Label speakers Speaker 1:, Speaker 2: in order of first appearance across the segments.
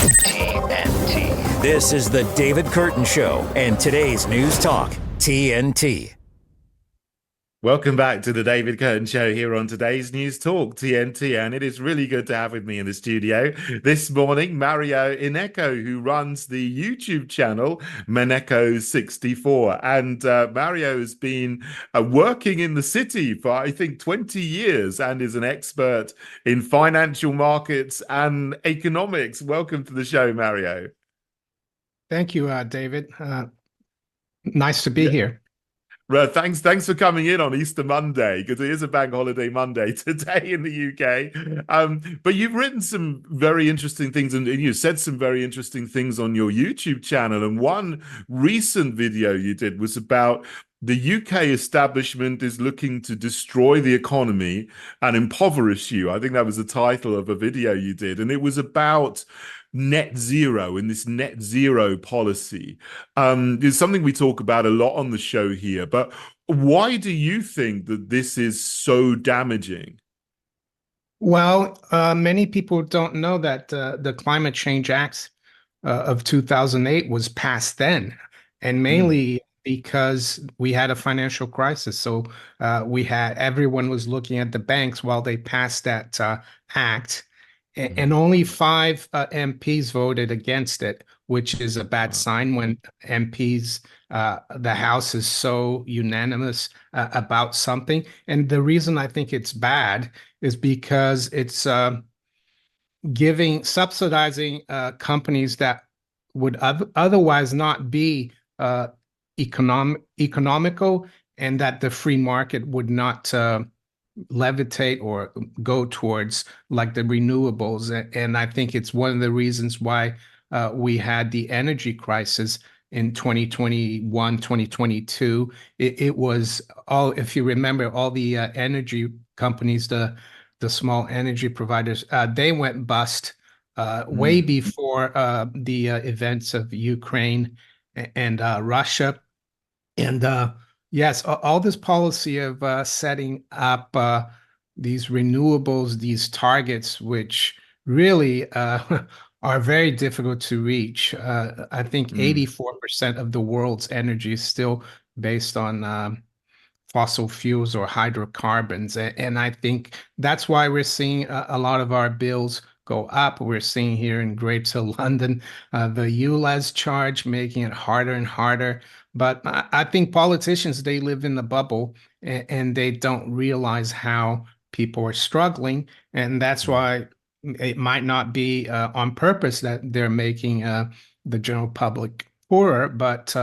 Speaker 1: TNT.
Speaker 2: This is the David Kurten Show, and today's News Talk, TNT.
Speaker 3: Welcome back to the David Curtin Show here on today's News Talk TNT, and it is really good to have with me in the studio this morning Mario Innecco, who runs the YouTube channel Innecco64. And Mario has been working in the city for, I think, 20 years and is an expert in financial markets and economics. Welcome to the show, Mario.
Speaker 4: Thank you, David. Nice to be here.
Speaker 3: Well, thanks for coming in on Easter Monday, because it is a bank holiday Monday today in the UK. But you've written some very interesting things, and you said some very interesting things on your YouTube channel. And one recent video you did was about the UK establishment is looking to destroy the economy and impoverish you. I think that was the title of a video you did, and it was about net zero and this net zero policy. Is something we talk about a lot on the show here, but why do you think that this is so damaging?
Speaker 4: Well, many people don't know that the Climate Change Act of 2008 was passed then, and mainly because we had a financial crisis. So everyone was looking at the banks while they passed that act. And only 5 MPs voted against it, which is a bad sign when MPs, the House is so unanimous about something. And the reason I think it's bad is because it's subsidizing companies that would otherwise not be economical, and that the free market would not levitate or go towards, like the renewables. And I think it's one of the reasons why we had the energy crisis in 2021, 2022. It was all, if you remember, all the energy companies, the small energy providers, they went bust way before the events of Ukraine and Russia. And yes, all this policy of setting up these renewables, these targets, which really are very difficult to reach. I think 84% of the world's energy is still based on fossil fuels or hydrocarbons. And I think that's why we're seeing a lot of our bills go up. We're seeing here in Greater London, the ULEZ charge making it harder and harder. But I think politicians, they live in the bubble, and they don't realize how people are struggling. And that's why it might not be on purpose that they're making the general public poorer, but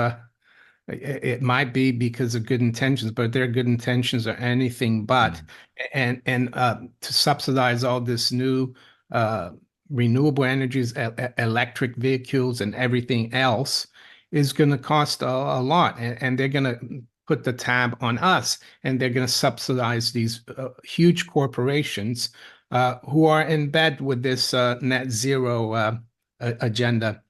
Speaker 4: it might be because of good intentions, but their good intentions are anything but. And to subsidize all this new renewable energies, electric vehicles, and everything else is going to cost a lot, and they're going to put the tab on us, and they're going to subsidize these huge corporations who are in bed with this net zero agenda.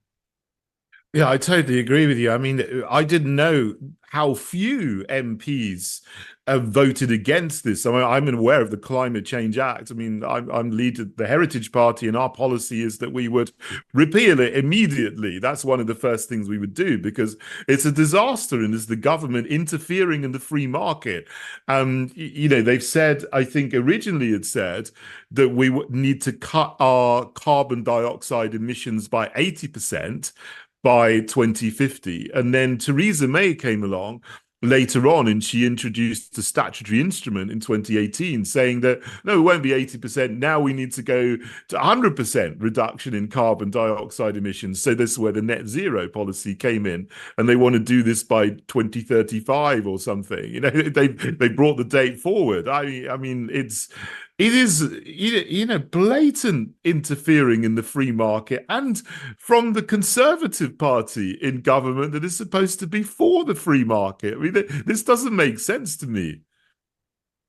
Speaker 3: Yeah, I totally agree with you. I mean, I didn't know how few MPs have voted against this. I mean, I'm aware of the Climate Change Act. I mean, I'm lead of the Heritage Party, and our policy is that we would repeal it immediately. That's one of the first things we would do, because it's a disaster, and it's the government interfering in the free market. They've said, I think originally it said that we would need to cut our carbon dioxide emissions by 80%. By 2050. And then Theresa May came along later on, and she introduced a statutory instrument in 2018 saying that, no, it won't be 80%. Now we need to go to 100% reduction in carbon dioxide emissions. So this is where the net zero policy came in. And they want to do this by 2035 or something. You know, they brought the date forward. I mean, it is, blatant interfering in the free market, and from the Conservative Party in government that is supposed to be for the free market. I mean, this doesn't make sense to me.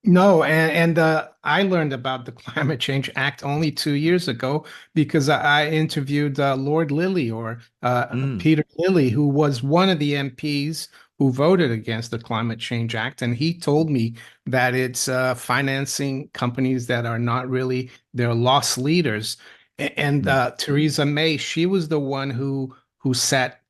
Speaker 4: No, and I learned about the Climate Change Act only 2 years ago, because I interviewed Lord Lilly, or Peter Lilly, who was one of the MPs who voted against the Climate Change Act. And he told me that it's financing companies that are not really, they're loss leaders. And Theresa May, she was the one who set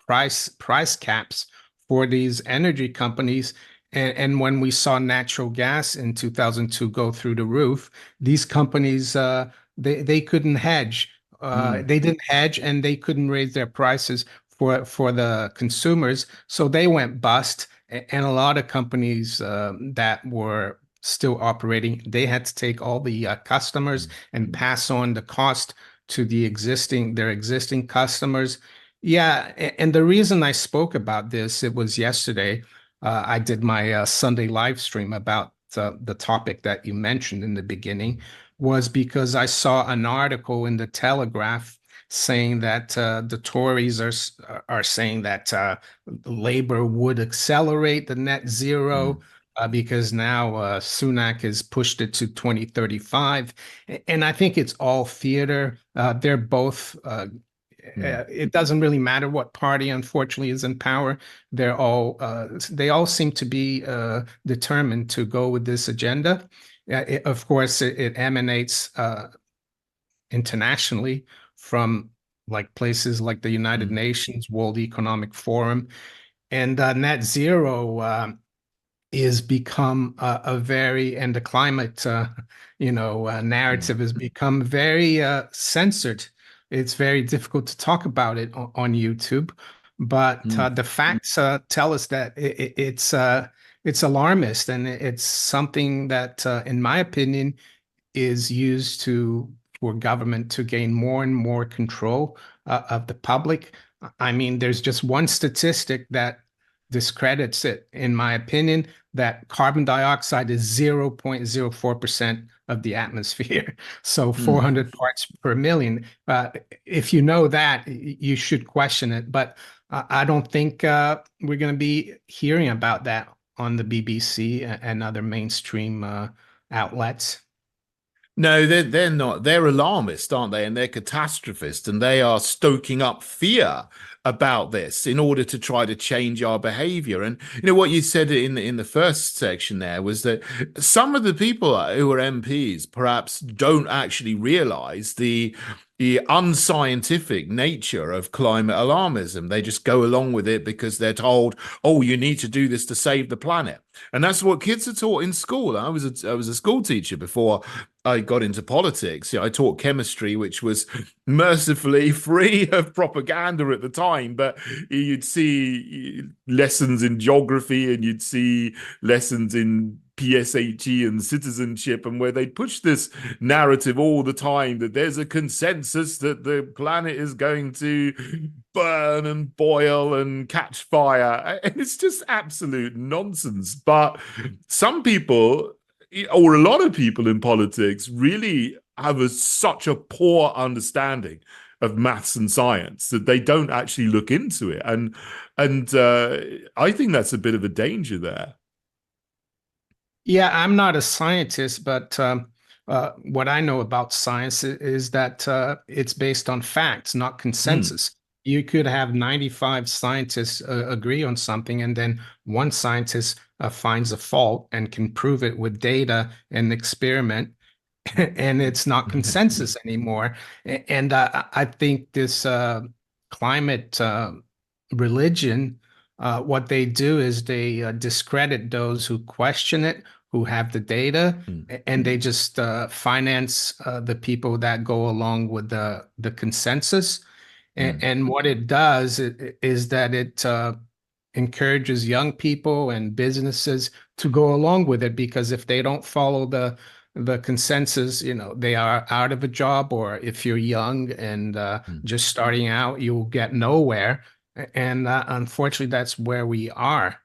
Speaker 4: price caps for these energy companies. And when we saw natural gas in 2002 go through the roof, these companies they couldn't hedge. They didn't hedge, and they couldn't raise their prices for the consumers, so they went bust. And a lot of companies that were still operating, they had to take all the customers and pass on the cost to their existing customers. Yeah, and the reason I spoke about this, it was yesterday. I did my Sunday live stream about the topic that you mentioned in the beginning, was because I saw an article in the Telegraph saying that the Tories are saying that Labor would accelerate the net zero. Because now Sunak has pushed it to 2035. And I think it's all theater. They're both it doesn't really matter what party, unfortunately, is in power. They all seem to be determined to go with this agenda. Of course, it emanates internationally from like places like the United Nations, World Economic Forum, and net zero is become a very, and the climate narrative has become very censored. It's very difficult to talk about it on YouTube, but the facts tell us that it's alarmist, and it's something that in my opinion is used for government to gain more and more control of the public. I mean, there's just one statistic that discredits it, in my opinion, that carbon dioxide is 0.04% of the atmosphere. So 400 parts per million. If you know that, you should question it. But I don't think we're going to be hearing about that on the BBC and other mainstream outlets.
Speaker 3: No, they're not. They're alarmist, aren't they? And they're catastrophist, and they are stoking up fear about this in order to try to change our behavior. And you know what you said in the first section there was that some of the people who are MPs perhaps don't actually realize the unscientific nature of climate alarmism. They just go along with it because they're told, "Oh, you need to do this to save the planet," and that's what kids are taught in school. I was a school teacher before I got into politics. I taught chemistry, which was mercifully free of propaganda at the time, but you'd see lessons in geography and you'd see lessons in PSHE and citizenship, and where they push this narrative all the time that there's a consensus that the planet is going to burn and boil and catch fire. And it's just absolute nonsense. But some people, or a lot of people in politics, really have such a poor understanding of maths and science that they don't actually look into it. And I think that's a bit of a danger there.
Speaker 4: Yeah, I'm not a scientist, but what I know about science is that it's based on facts, not consensus. You could have 95 scientists agree on something, and then one scientist finds a fault and can prove it with data and experiment, and it's not consensus anymore. And I think this climate religion, what they do is they discredit those who question it, who have the data, and they just finance the people that go along with the consensus. And what it does is that it encourages young people and businesses to go along with it, because if they don't follow the consensus, they are out of a job, or if you're young and just starting out, you'll get nowhere. And unfortunately, that's where we are.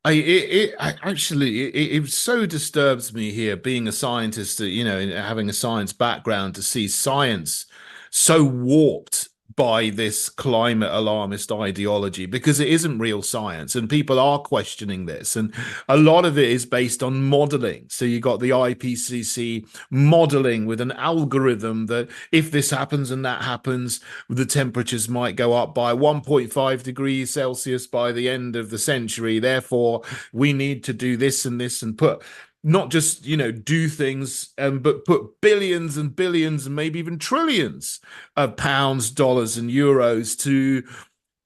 Speaker 3: It so disturbs me here, being a scientist, having a science background, to see science so warped by this climate alarmist ideology, because it isn't real science and people are questioning this, and a lot of it is based on modeling. So you got the IPCC modeling with an algorithm that if this happens and that happens, the temperatures might go up by 1.5 degrees Celsius by the end of the century, therefore we need to do this and this, and put not just, do things, but put billions and billions and maybe even trillions of pounds, dollars, and euros to,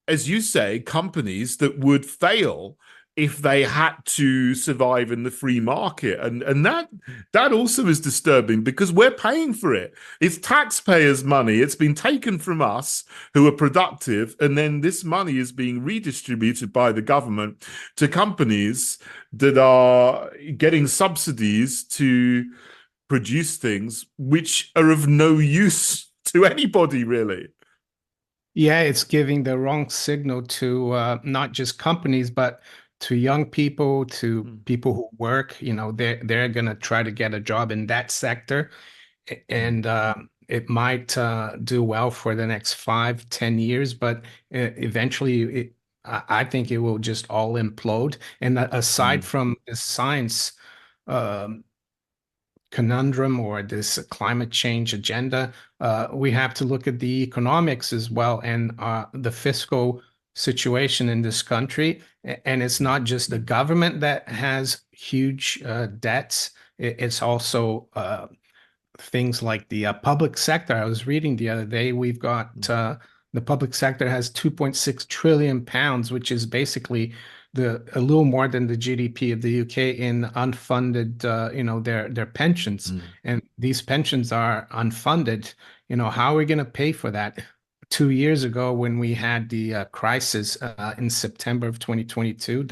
Speaker 3: as you say, companies that would fail if they had to survive in the free market. And that also is disturbing because we're paying for it. It's taxpayers' money. It's been taken from us who are productive, and then this money is being redistributed by the government to companies that are getting subsidies to produce things which are of no use to anybody, really.
Speaker 4: Yeah, it's giving the wrong signal to not just companies, but to young people, to people who work. They're gonna try to get a job in that sector, and it might do well for the next 5, 10 years, but eventually, I think it will just all implode. And aside
Speaker 3: Mm,
Speaker 4: from the science um, conundrum or this climate change agenda, we have to look at the economics as well and the fiscal situation in this country. And it's not just the government that has huge debts. It's also things like the public sector. I was reading the other day, we've got the public sector has 2.6 trillion pounds, which is basically a little more than the GDP of the UK in unfunded, their pensions.
Speaker 3: mm,
Speaker 4: And these pensions are unfunded. How are we going to pay for that? 2 years ago, when we had the crisis in September of 2022,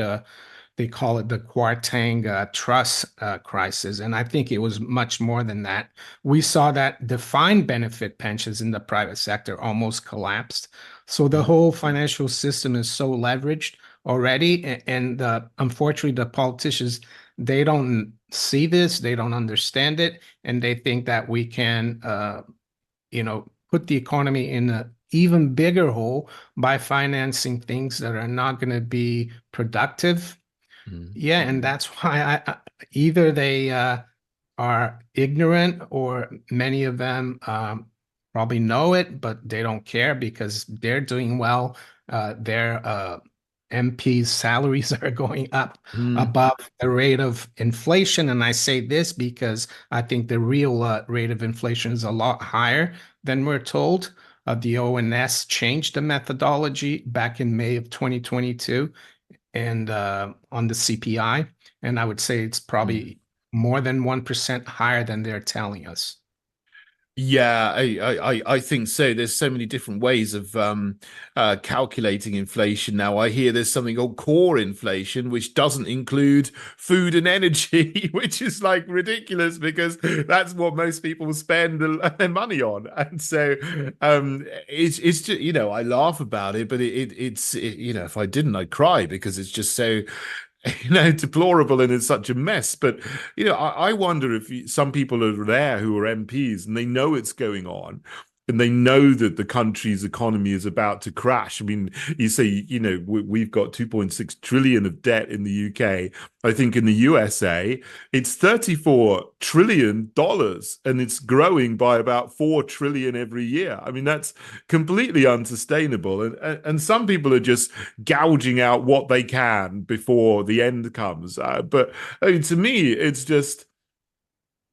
Speaker 4: they call it the Kwarteng trust crisis. And I think it was much more than that. We saw that defined benefit pensions in the private sector almost collapsed. So the
Speaker 3: mm,
Speaker 4: whole financial system is so leveraged already. And unfortunately, the politicians, they don't see this, they don't understand it, and they think that we can, put the economy in an even bigger hole by financing things that are not going to be productive.
Speaker 3: mm,
Speaker 4: Yeah, and that's why either they are ignorant, or many of them probably know it, but they don't care because they're doing well. Their MPs' salaries are going up
Speaker 3: mm,
Speaker 4: above the rate of inflation. And I say this because I think the real rate of inflation is a lot higher than we're told. The ONS changed the methodology back in May of 2022 and on the CPI, and I would say it's
Speaker 3: mm.
Speaker 4: probably more than 1% higher than they're telling us.
Speaker 3: Yeah, I think so. There's so many different ways of calculating inflation now. I hear there's something called core inflation, which doesn't include food and energy, which is like ridiculous because that's what most people spend their money on. And so it's just, I laugh about it, but it's if I didn't, I'd cry because it's just so deplorable and it's such a mess. But I wonder if some people are there who are MPs and they know it's going on, and they know that the country's economy is about to crash. I mean, you say, we've got 2.6 trillion of debt in the UK. I think in the USA, it's $34 trillion and it's growing by about 4 trillion every year. I mean, that's completely unsustainable. And some people are just gouging out what they can before the end comes. But I mean, to me, it's just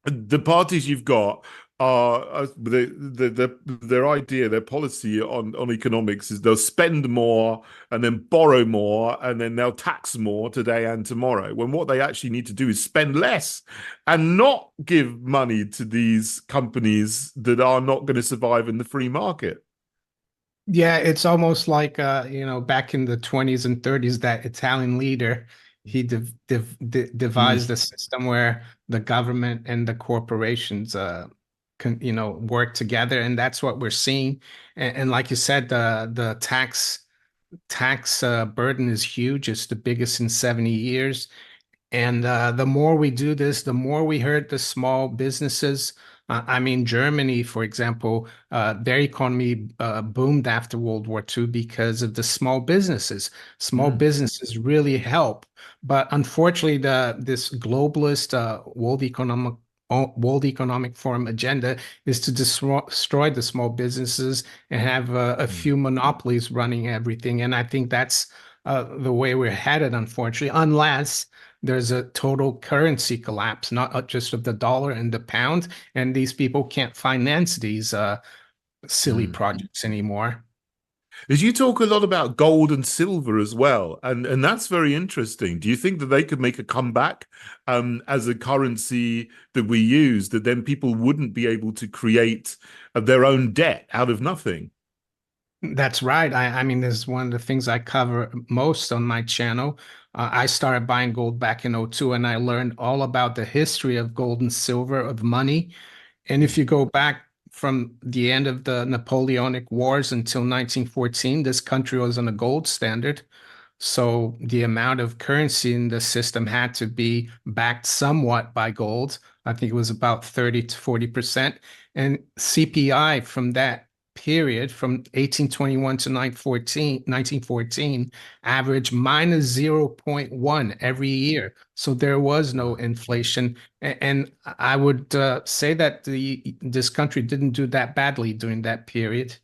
Speaker 3: the parties you've got are their idea, their policy on economics is they'll spend more and then borrow more and then they'll tax more today and tomorrow. When what they actually need to do is spend less and not give money to these companies that are not going to survive in the free market.
Speaker 4: Yeah, it's almost like back in the 20s and 30s, that Italian leader, he
Speaker 3: Mm,
Speaker 4: devised a system where the government and the corporations work together, and that's what we're seeing. And like you said, the tax burden is huge. It's the biggest in 70 years. And the more we do this, the more we hurt the small businesses. I mean, Germany, for example, their economy boomed after World War II because of the small businesses. Small
Speaker 3: mm,
Speaker 4: businesses really help. But unfortunately, this globalist World Economic Forum agenda is to destroy the small businesses and have a
Speaker 3: mm,
Speaker 4: few monopolies running everything. And I think that's the way we're headed, unfortunately, unless there's a total currency collapse, not just of the dollar and the pound, and these people can't finance these silly projects anymore.
Speaker 3: As you talk a lot about gold and silver as well, and that's very interesting. Do you think that they could make a comeback as a currency that we use, that then people wouldn't be able to create their own debt out of nothing?
Speaker 4: That's right. I mean, this is one of the things I cover most on my channel. I started buying gold back in '02, and I learned all about the history of gold and silver, of money. And if you go back from the end of the Napoleonic Wars until 1914, this country was on a gold standard. So the amount of currency in the system had to be backed somewhat by gold. I think it was about 30 to 40%. And CPI from that period, from 1821 to 1914, averaged minus 0.1 every year. So there was no inflation. And I would say that this country didn't do that badly during that period.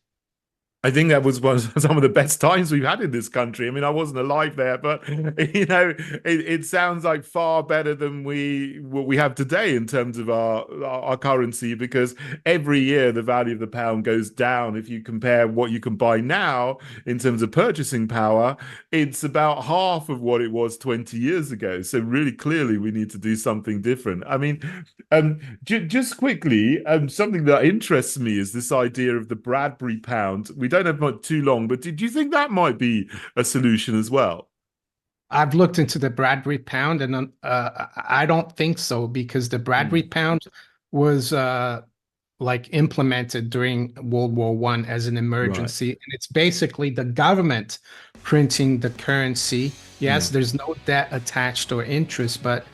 Speaker 3: I think that was some of the best times we've had in this country. I mean, I wasn't alive there, but it sounds like far better than what we have today in terms of our currency, because every year the value of the pound goes down. If you compare what you can buy now in terms of purchasing power, it's about half of what it was 20 years ago. So really clearly we need to do something different. I mean, just quickly, something that interests me is this idea of the Bradbury pound. We don't have much too long, but did you think that might be a solution as well?
Speaker 4: I've looked into the Bradbury pound, and I don't think so, because the Bradbury pound was like implemented during World War I as an emergency, and it's basically the government printing the currency. Yes, there's no debt attached or interest, but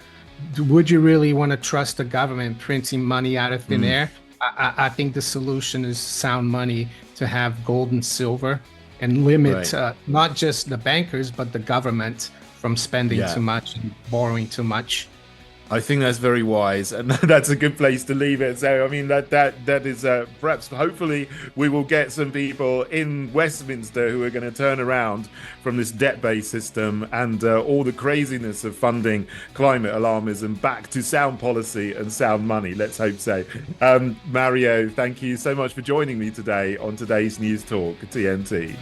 Speaker 4: would you really want to trust the government printing money out of thin air? I think the solution is sound money, to have gold and silver, and limit not just the bankers, but the government from spending too much and borrowing too much.
Speaker 3: I think that's very wise, and that's a good place to leave it. So, I mean, that is perhaps, hopefully, we will get some people in Westminster who are going to turn around from this debt-based system and all the craziness of funding climate alarmism back to sound policy and sound money. Let's hope so. Mario, thank you so much for joining me today on today's News Talk TNT.